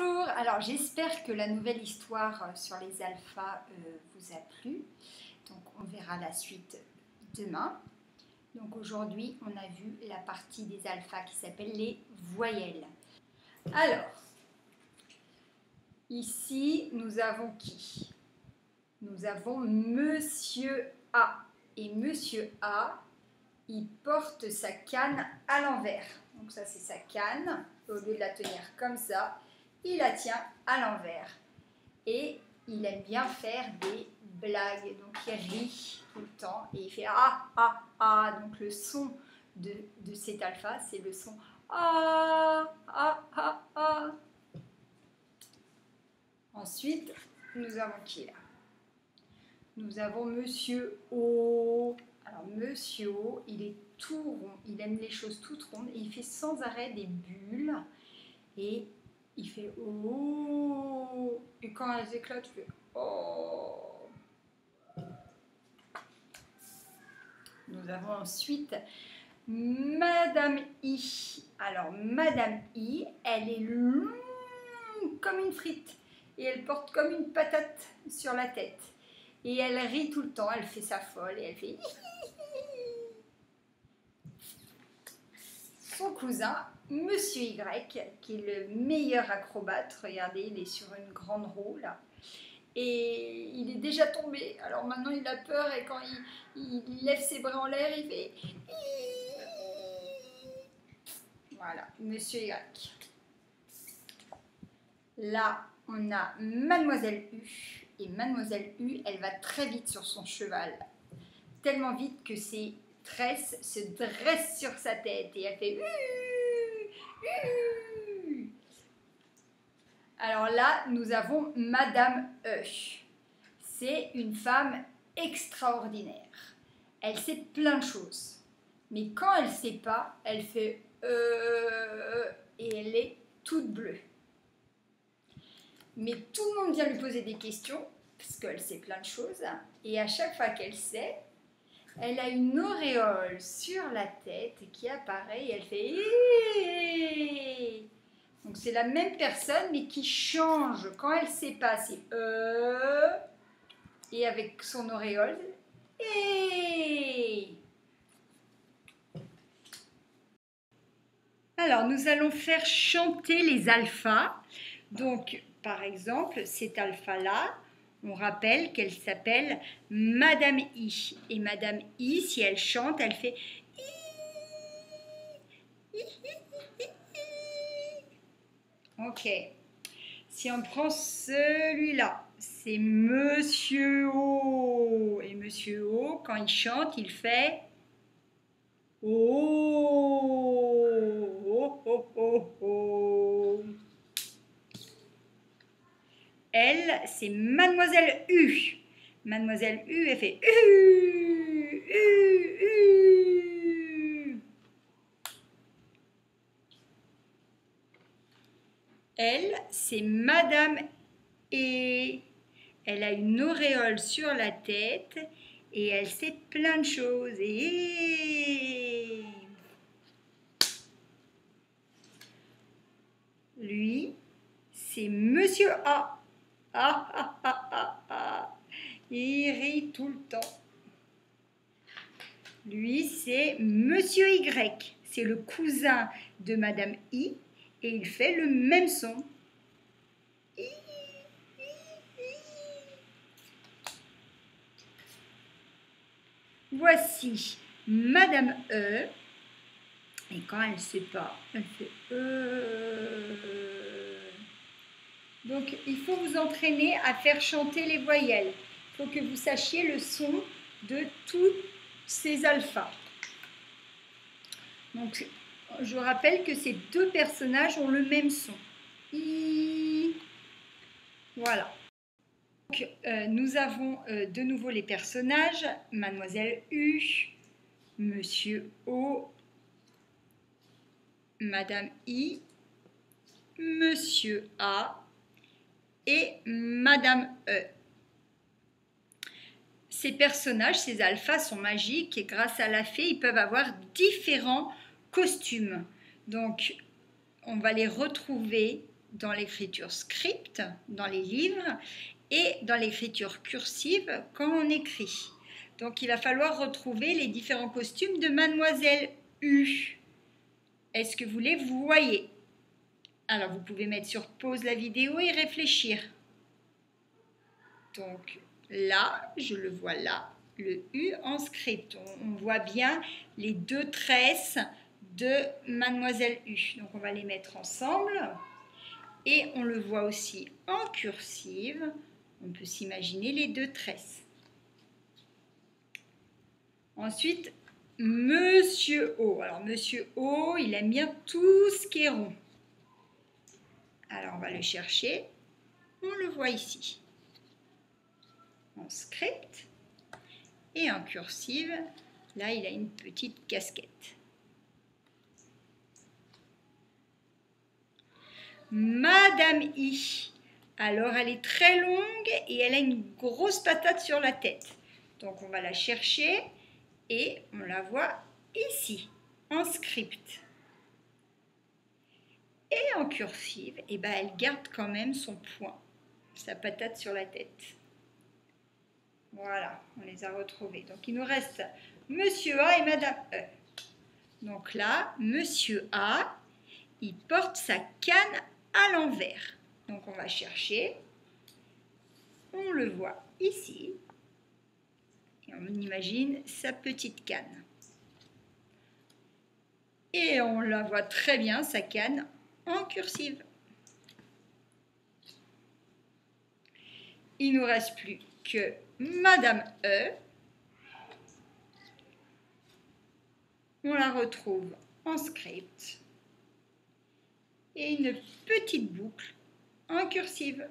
Bonjour, alors j'espère que la nouvelle histoire sur les alphas vous a plu. Donc on verra la suite demain. Donc aujourd'hui on a vu la partie des alphas qui s'appelle les voyelles. Alors, ici nous avons qui? Nous avons Monsieur A. Et Monsieur A, il porte sa canne à l'envers. Donc ça c'est sa canne. Au lieu de la tenir comme ça, il la tient à l'envers. Et il aime bien faire des blagues. Donc il rit tout le temps et il fait ah ah ah. Donc le son de cet alpha, c'est le son ah ah ah ah. Ensuite, nous avons qui là? Nous avons Monsieur O. Alors Monsieur O, il est tout rond, il aime les choses toutes rondes et il fait sans arrêt des bulles et il fait oh, et quand elles éclatent, il fait oh. Nous avons ensuite Madame I. Alors Madame I, elle est longue comme une frite et elle porte comme une patate sur la tête. Et elle rit tout le temps, elle fait sa folle et elle fait Son cousin, Monsieur Y, qui est le meilleur acrobate, regardez, il est sur une grande roue là. Et il est déjà tombé, alors maintenant il a peur et quand il lève ses bras en l'air, il fait voilà, Monsieur Y. Là, on a Mademoiselle U. Et Mademoiselle U, elle va très vite sur son cheval. Tellement vite que ses tresses se dressent sur sa tête. Et elle fait Alors là, nous avons Madame E. C'est une femme extraordinaire. Elle sait plein de choses. Mais quand elle ne sait pas, elle fait et elle est toute bleue. Mais tout le monde vient lui poser des questions, parce qu'elle sait plein de choses. Et à chaque fois qu'elle sait, elle a une auréole sur la tête qui apparaît et elle fait Donc c'est la même personne, mais qui change. Quand elle ne sait pas, c'est et avec son auréole, Alors, nous allons faire chanter les alphas. Donc, par exemple, cet alpha-là, on rappelle qu'elle s'appelle Madame I. Et Madame I, si elle chante, elle fait Ok. Si on prend celui-là, c'est Monsieur O. Et Monsieur O, quand il chante, il fait Oh, oh, oh, oh, oh. Elle, c'est Mademoiselle U. Mademoiselle U, elle fait U, U, U. Elle, c'est Madame E. Elle a une auréole sur la tête et elle sait plein de choses. Lui, c'est Monsieur A. Ah, ah, ah, ah, ah. Il rit tout le temps. Lui, c'est Monsieur Y. C'est le cousin de Madame I. Et il fait le même son. Voici Madame E. Et quand elle ne sait pas, elle fait Donc, il faut vous entraîner à faire chanter les voyelles. Il faut que vous sachiez le son de tous ces alphas. Donc, je rappelle que ces deux personnages ont le même son. I. Voilà. Donc, nous avons de nouveau les personnages. Mademoiselle U, Monsieur O, Madame I, Monsieur A et Madame E. Ces personnages, ces alphas sont magiques et grâce à la fée, ils peuvent avoir différents costumes. Donc, on va les retrouver dans l'écriture script, dans les livres, et dans l'écriture cursive quand on écrit. Donc il va falloir retrouver les différents costumes de Mademoiselle U. Est-ce que vous les voyez? Alors vous pouvez mettre sur pause la vidéo et réfléchir. Donc là, je le vois là, le U en script. On voit bien les deux tresses de Mademoiselle U. Donc on va les mettre ensemble. Et on le voit aussi en cursive. On peut s'imaginer les deux tresses. Ensuite, Monsieur O. Alors Monsieur O, il aime bien tout ce qui est rond. Alors on va le chercher. On le voit ici. En script et en cursive, là il a une petite casquette. Madame I, alors elle est très longue et elle a une grosse patate sur la tête. Donc on va la chercher et on la voit ici, en script. Et en cursive, eh ben, elle garde quand même son point, sa patate sur la tête. Voilà, on les a retrouvés. Donc, il nous reste Monsieur A et Madame E. Donc là, Monsieur A, il porte sa canne à l'envers. Donc, on va chercher. On le voit ici. Et on imagine sa petite canne. Et on la voit très bien, sa canne, en cursive. Il ne nous reste plus que Madame E. On la retrouve en script et une petite boucle en cursive.